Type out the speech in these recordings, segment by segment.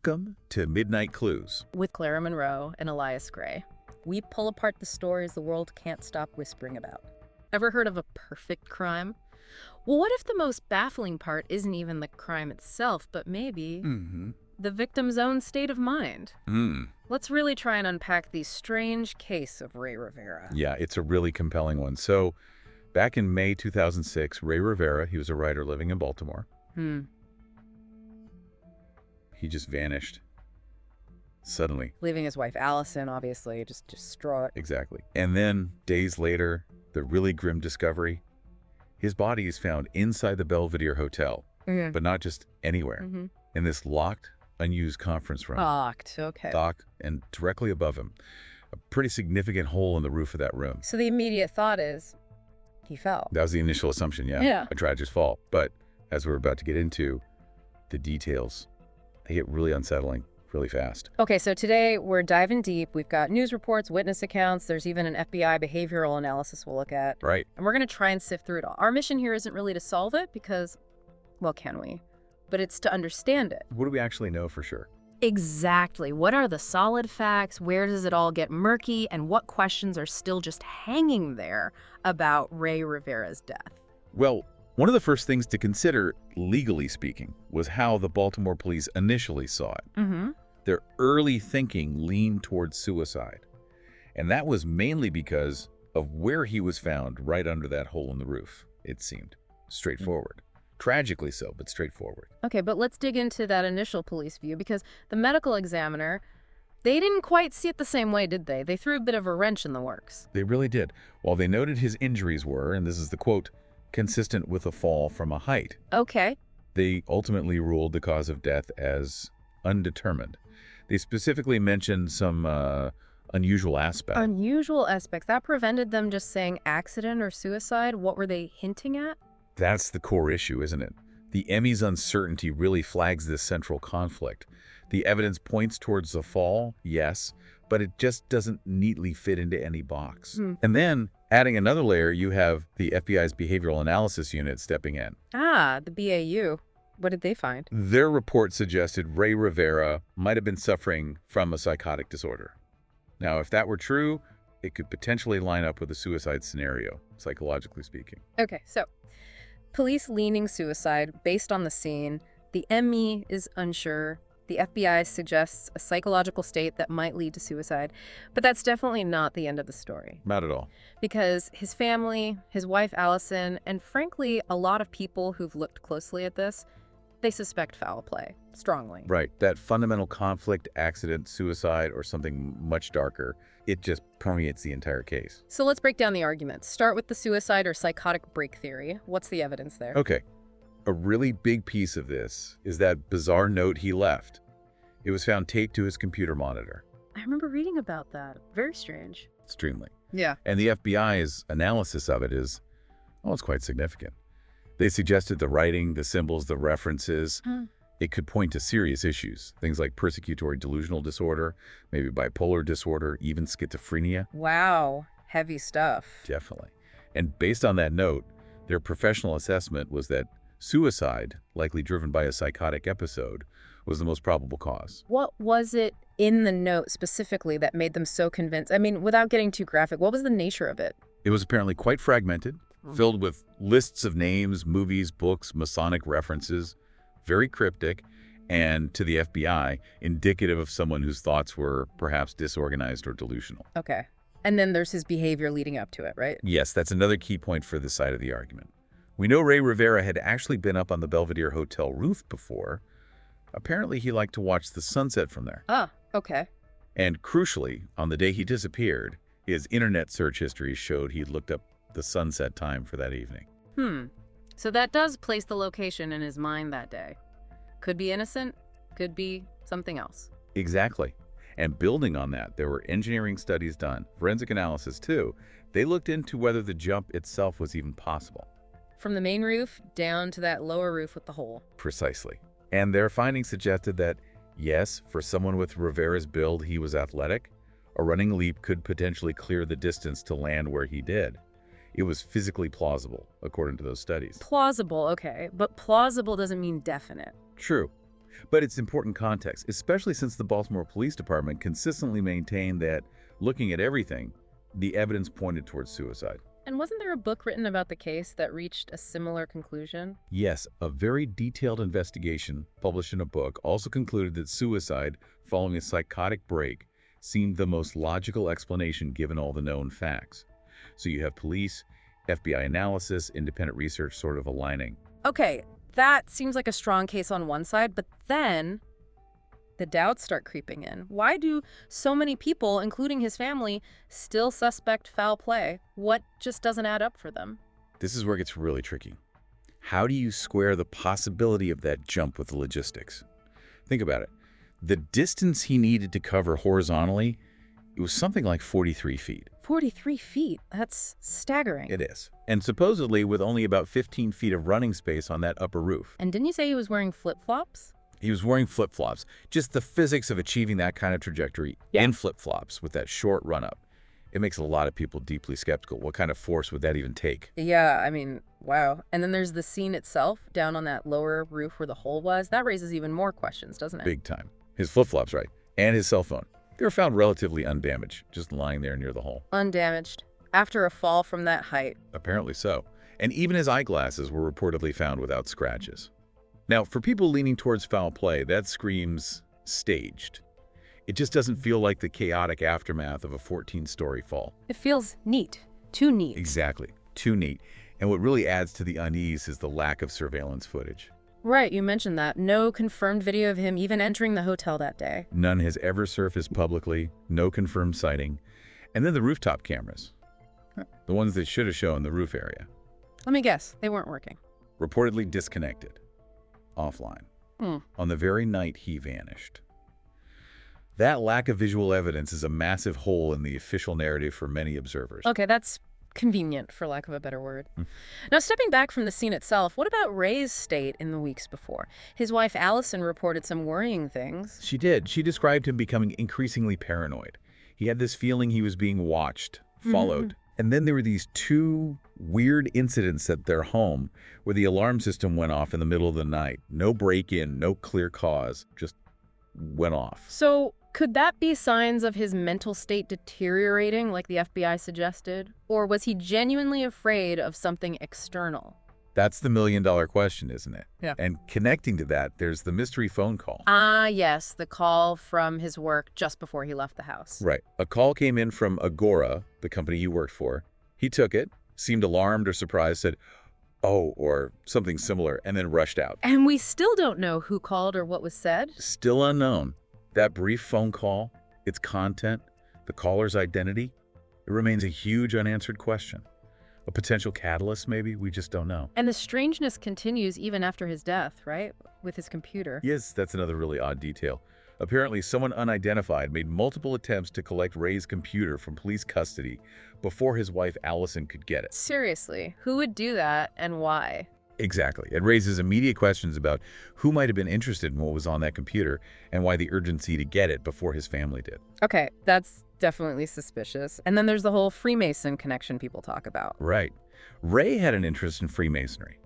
Welcome to Midnight Clues. With Clara Monroe and Elias Gray, we pull apart the stories the world can't stop whispering about. Ever heard of a perfect crime? Well, what if the most baffling part isn't even the crime itself, but maybe the victim's own state of mind? Let's really try and unpack the strange case of Rey Rivera. Yeah, it's a really compelling one. So, back in May 2006, Rey Rivera, he was a writer living in Baltimore. He just vanished. Suddenly. Leaving his wife Allison, obviously, just distraught. Exactly. And then, days later, the really grim discovery. His body is found inside the Belvedere Hotel, but not just anywhere. In this locked, unused conference room. Locked, okay. Dock, and directly above him, a pretty significant hole in the roof of that room. So the immediate thought is, he fell. That was the initial assumption, yeah. A tragic fall. But as we're about to get into, the details, they get really unsettling really fast. Okay, so today we're diving deep. We've got news reports, witness accounts. There's even an FBI behavioral analysis we'll look at. Right. And we're going to try and sift through it all. Our mission here isn't really to solve it because, well, can we? But it's to understand it. What do we actually know for sure? Exactly. What are the solid facts? Where does it all get murky? And what questions are still just hanging there about Rey Rivera's death? Well, one of the first things to consider, legally speaking, was how the Baltimore police initially saw it. Their early thinking leaned towards suicide. And that was mainly because of where he was found, right under that hole in the roof, it seemed. Straightforward. Tragically so, but straightforward. Okay, but let's dig into that initial police view, because the medical examiner, they didn't quite see it the same way, did they? They threw a bit of a wrench in the works. They really did. While they noted his injuries were, and this is the quote, consistent with a fall from a height. Okay. They ultimately ruled the cause of death as undetermined. They specifically mentioned some unusual aspects. Unusual aspects. That prevented them just saying accident or suicide? What were they hinting at? That's the core issue, isn't it? The Emmy's uncertainty really flags this central conflict. The evidence points towards the fall, yes, but it just doesn't neatly fit into any box. And then, adding another layer, you have the FBI's Behavioral Analysis Unit stepping in. Ah, the BAU. What did they find? Their report suggested Rey Rivera might have been suffering from a psychotic disorder. Now, if that were true, it could potentially line up with a suicide scenario, psychologically speaking. Okay, so police leaning suicide based on the scene. The ME is unsure. The FBI suggests a psychological state that might lead to suicide, but that's definitely not the end of the story. Not at all. Because his family, his wife Allison, and frankly, a lot of people who've looked closely at this, they suspect foul play, strongly. Right. That fundamental conflict, accident, suicide, or something much darker, it just permeates the entire case. So let's break down the arguments. Start with the suicide or psychotic break theory. What's the evidence there? Okay. A really big piece of this is that bizarre note he left. It was found taped to his computer monitor. I remember reading about that. Very strange. Extremely. Yeah. And the FBI's analysis of it is, oh, it's quite significant. They suggested the writing, the symbols, the references, it could point to serious issues. Things like persecutory delusional disorder, maybe bipolar disorder, even schizophrenia. Wow. Heavy stuff. Definitely. And based on that note, their professional assessment was that suicide, likely driven by a psychotic episode, was the most probable cause. What was it in the note specifically that made them so convinced? I mean, without getting too graphic, what was the nature of it? It was apparently quite fragmented, filled with lists of names, movies, books, Masonic references, very cryptic, and to the FBI, indicative of someone whose thoughts were perhaps disorganized or delusional. Okay. And then there's his behavior leading up to it, right? Yes, that's another key point for this side of the argument. We know Rey Rivera had actually been up on the Belvedere Hotel roof before. Apparently, he liked to watch the sunset from there. Ah, okay. And crucially, on the day he disappeared, his internet search history showed he'd looked up the sunset time for that evening. So that does place the location in his mind that day. Could be innocent, could be something else. Exactly. And building on that, there were engineering studies done, forensic analysis too. They looked into whether the jump itself was even possible. From the main roof down to that lower roof with the hole. Precisely. And their findings suggested that, yes, for someone with Rivera's build, he was athletic. A running leap could potentially clear the distance to land where he did. It was physically plausible, according to those studies. Plausible, okay. But plausible doesn't mean definite. True. But it's important context, especially since the Baltimore Police Department consistently maintained that, looking at everything, the evidence pointed towards suicide. And wasn't there a book written about the case that reached a similar conclusion? Yes, a very detailed investigation published in a book also concluded that suicide following a psychotic break seemed the most logical explanation given all the known facts. So you have police, FBI analysis, independent research sort of aligning. Okay, that seems like a strong case on one side, but then the doubts start creeping in. Why do so many people, including his family, still suspect foul play? What just doesn't add up for them? This is where it gets really tricky. How do you square the possibility of that jump with the logistics? Think about it. The distance he needed to cover horizontally, it was something like 43 feet. 43 feet? That's staggering. It is. And supposedly with only about 15 feet of running space on that upper roof. And didn't you say he was wearing flip-flops? He was wearing flip-flops. Just the physics of achieving that kind of trajectory in flip-flops with that short run-up. It makes a lot of people deeply skeptical. What kind of force would that even take? Yeah, I mean, wow. And then there's the scene itself, down on that lower roof where the hole was. That raises even more questions, doesn't it? Big time. His flip-flops, right? And his cell phone. They were found relatively undamaged, just lying there near the hole. Undamaged. After a fall from that height. Apparently so. And even his eyeglasses were reportedly found without scratches. Now, for people leaning towards foul play, that screams staged. It just doesn't feel like the chaotic aftermath of a 14-story fall. It feels neat. Too neat. Exactly. Too neat. And what really adds to the unease is the lack of surveillance footage. Right, you mentioned that. No confirmed video of him even entering the hotel that day. None has ever surfaced publicly, no confirmed sighting. And then the rooftop cameras. The ones that should have shown the roof area. Let me guess, they weren't working. Reportedly disconnected. Offline. On the very night he vanished. That lack of visual evidence is a massive hole in the official narrative for many observers. Okay, that's convenient, for lack of a better word. Now, stepping back from the scene itself, what about Ray's state in the weeks before? His wife, Allison, reported some worrying things. She did. She described him becoming increasingly paranoid. He had this feeling he was being watched, followed. And then there were these two weird incidents at their home where the alarm system went off in the middle of the night. No break-in, no clear cause, just went off. So could that be signs of his mental state deteriorating like the FBI suggested? Or was he genuinely afraid of something external? That's the million-dollar question, isn't it? Yeah. And connecting to that, there's the mystery phone call. Ah, yes, the call from his work just before he left the house. Right. A call came in from Agora, the company he worked for. He took it, seemed alarmed or surprised, said, "Oh," or something similar, and then rushed out. And we still don't know who called or what was said? Still unknown. That brief phone call, its content, the caller's identity, it remains a huge unanswered question. A potential catalyst, maybe? We just don't know. And the strangeness continues even after his death, right? With his computer. Yes, that's another really odd detail. Apparently, someone unidentified made multiple attempts to collect Ray's computer from police custody before his wife Allison could get it. Seriously, who would do that and why? Exactly. It raises immediate questions about who might have been interested in what was on that computer and why the urgency to get it before his family did. Okay, that's definitely suspicious. And then there's the whole Freemason connection people talk about. Right. Ray had an interest in Freemasonry.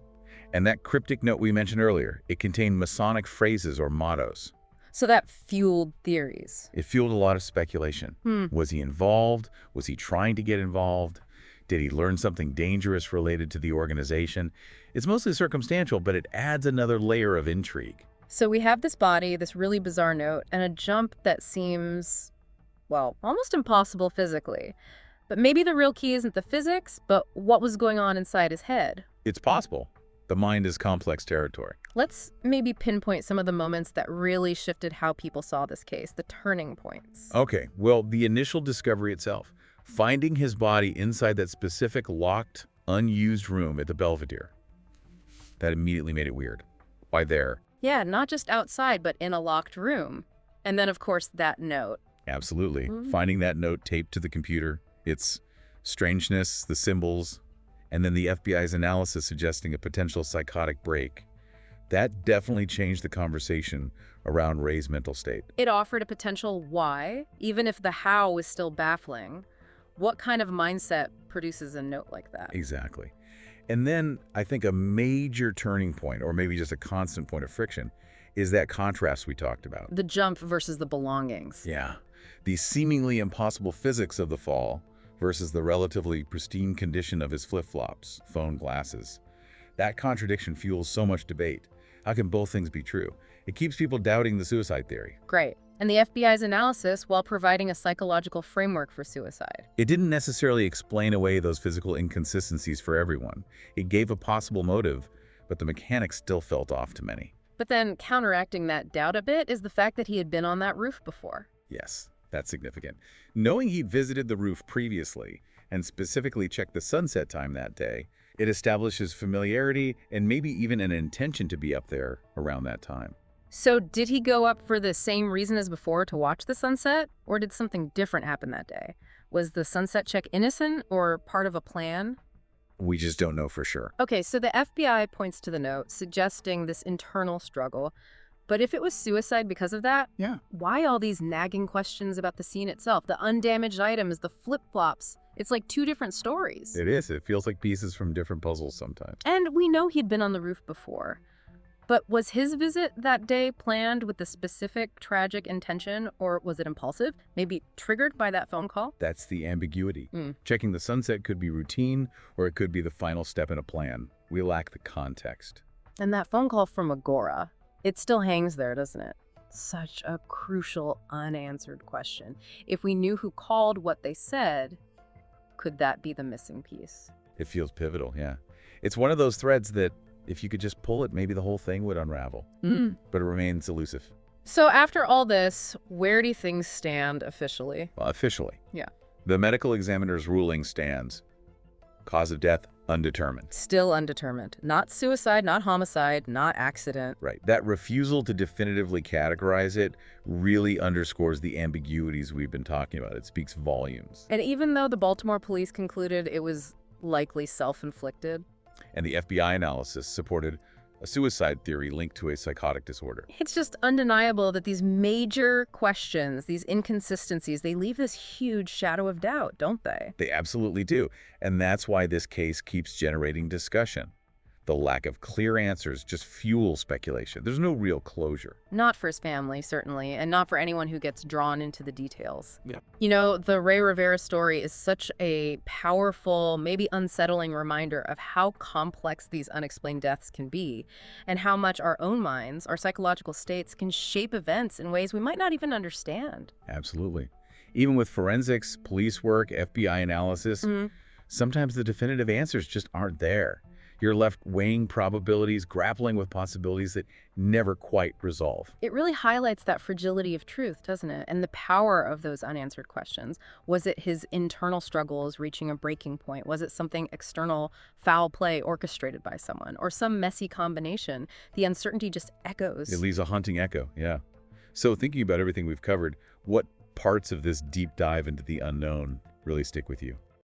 And that cryptic note we mentioned earlier, it contained Masonic phrases or mottos. So that fueled theories. It fueled a lot of speculation. Was he involved? Was he trying to get involved? Did he learn something dangerous related to the organization? It's mostly circumstantial, but it adds another layer of intrigue. So we have this body, this really bizarre note, and a jump that seems, well, almost impossible physically. But maybe the real key isn't the physics, but what was going on inside his head. It's possible. The mind is complex territory. Let's maybe pinpoint some of the moments that really shifted how people saw this case, the turning points. Okay, well, the initial discovery itself. Finding his body inside that specific locked, unused room at the Belvedere. That immediately made it weird. Why there? Yeah, not just outside, but in a locked room. And then, of course, that note. Absolutely. Finding that note taped to the computer, its strangeness, the symbols, and then the FBI's analysis suggesting a potential psychotic break. That definitely changed the conversation around Ray's mental state. It offered a potential why, even if the how was still baffling. What kind of mindset produces a note like that? Exactly. And then I think a major turning point, or maybe just a constant point of friction, is that contrast we talked about. The jump versus the belongings. Yeah. The seemingly impossible physics of the fall versus the relatively pristine condition of his flip-flops, phone, glasses. That contradiction fuels so much debate. How can both things be true? It keeps people doubting the suicide theory. Great. And the FBI's analysis, while providing a psychological framework for suicide. It didn't necessarily explain away those physical inconsistencies for everyone. It gave a possible motive, but the mechanics still felt off to many. But then counteracting that doubt a bit is the fact that he had been on that roof before. Yes, that's significant. Knowing he'd visited the roof previously, and specifically checked the sunset time that day, it establishes familiarity and maybe even an intention to be up there around that time. So did he go up for the same reason as before, to watch the sunset? Or did something different happen that day? Was the sunset check innocent or part of a plan? We just don't know for sure. Okay, so the FBI points to the note, suggesting this internal struggle. But if it was suicide because of that, Yeah. why all these nagging questions about the scene itself? The undamaged items, the flip-flops. It's like two different stories. It is. It feels like pieces from different puzzles sometimes. And we know he'd been on the roof before. But was his visit that day planned with a specific tragic intention, or was it impulsive? Maybe triggered by that phone call? That's the ambiguity. Mm. Checking the sunset could be routine, or it could be the final step in a plan. We lack the context. And that phone call from Agora, it still hangs there, doesn't it? Such a crucial, unanswered question. If we knew who called, what they said, could that be the missing piece? It feels pivotal, yeah. It's one of those threads that, if you could just pull it, maybe the whole thing would unravel. But it remains elusive. So after all this, where do things stand officially? Well, officially. Yeah. The medical examiner's ruling stands. Cause of death, undetermined. Still undetermined. Not suicide, not homicide, not accident. Right. That refusal to definitively categorize it really underscores the ambiguities we've been talking about. It speaks volumes. And even though the Baltimore police concluded it was likely self-inflicted, And the FBI analysis supported a suicide theory linked to a psychotic disorder. it's just undeniable that these major questions, these inconsistencies, they leave this huge shadow of doubt, don't they? They absolutely do. And that's why this case keeps generating discussion. The lack of clear answers just fuels speculation. There's no real closure. Not for his family, certainly, and not for anyone who gets drawn into the details. Yeah. You know, the Rey Rivera story is such a powerful, maybe unsettling reminder of how complex these unexplained deaths can be, and how much our own minds, our psychological states, can shape events in ways we might not even understand. Absolutely. Even with forensics, police work, FBI analysis, sometimes the definitive answers just aren't there. You're left weighing probabilities, grappling with possibilities that never quite resolve. It really highlights that fragility of truth, doesn't it? And the power of those unanswered questions. Was it his internal struggles reaching a breaking point? Was it something external, foul play orchestrated by someone? Or some messy combination? The uncertainty just echoes. It leaves a haunting echo, yeah. So thinking about everything we've covered, what parts of this deep dive into the unknown really stick with you?